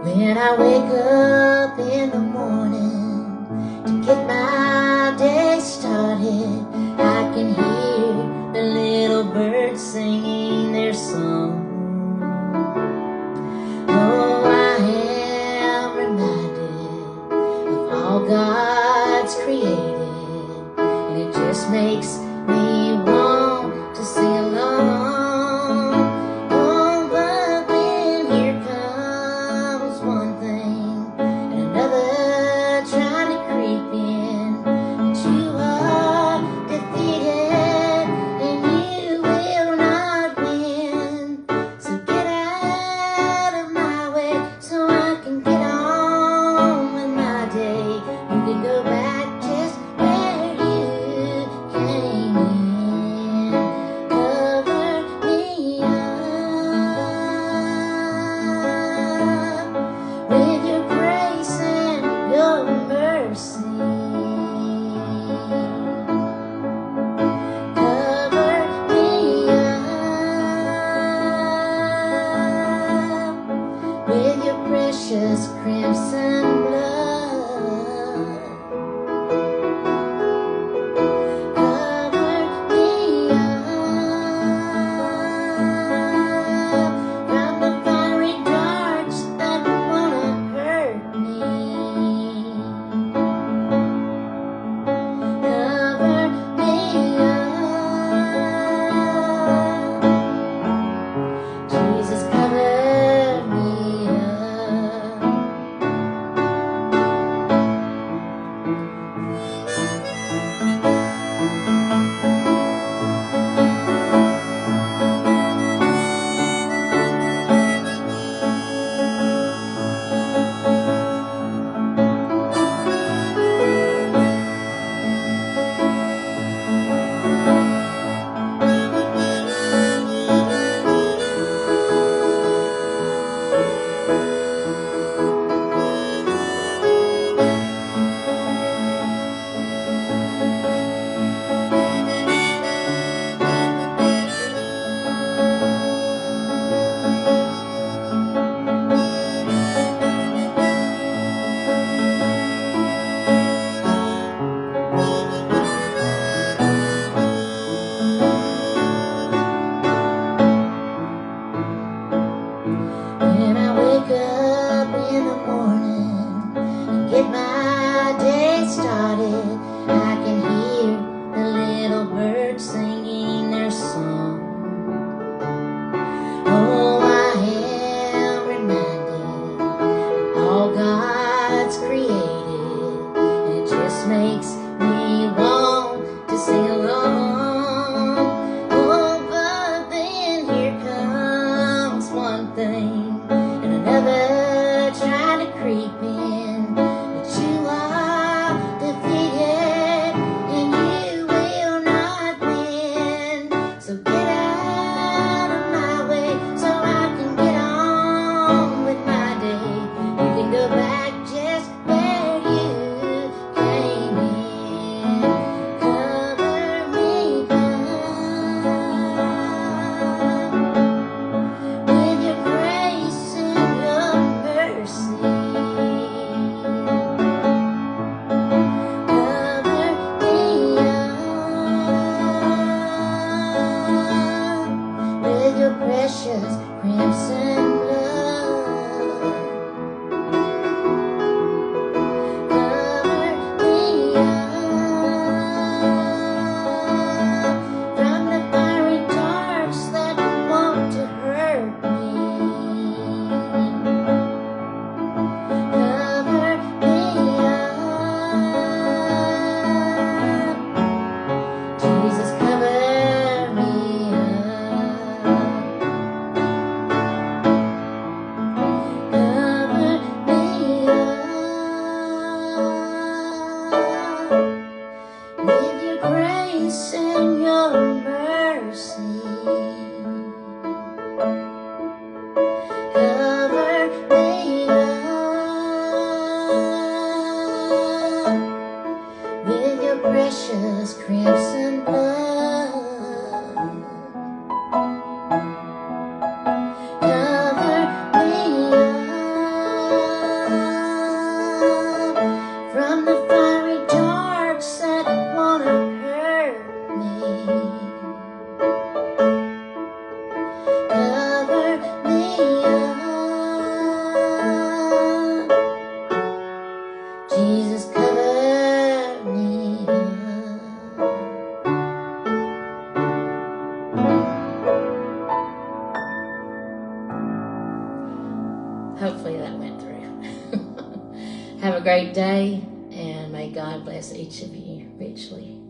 When I wake up in the morning to get my day started, I can hear the little birds singing their song. Oh, I am reminded of all God's created, and it just makes me want to sing along. With your precious crimson blood, cover me up from the fiery darts that wanna hurt me. Cover me up, Jesus, cover me. When I wake up in the morning and get my day started, I can hear the little birds singing their song. Oh, I am reminded of all God's created, and it just makes me want to sing along. Oh, but then here comes one thing and another trying to creep in, but you are defeated and you will not win. So get out of my way so I can get on with my day. You can go back just where you came in. Cover me up with your grace and your mercy. hopefully that went through. Have a great day, and may God bless each of you richly.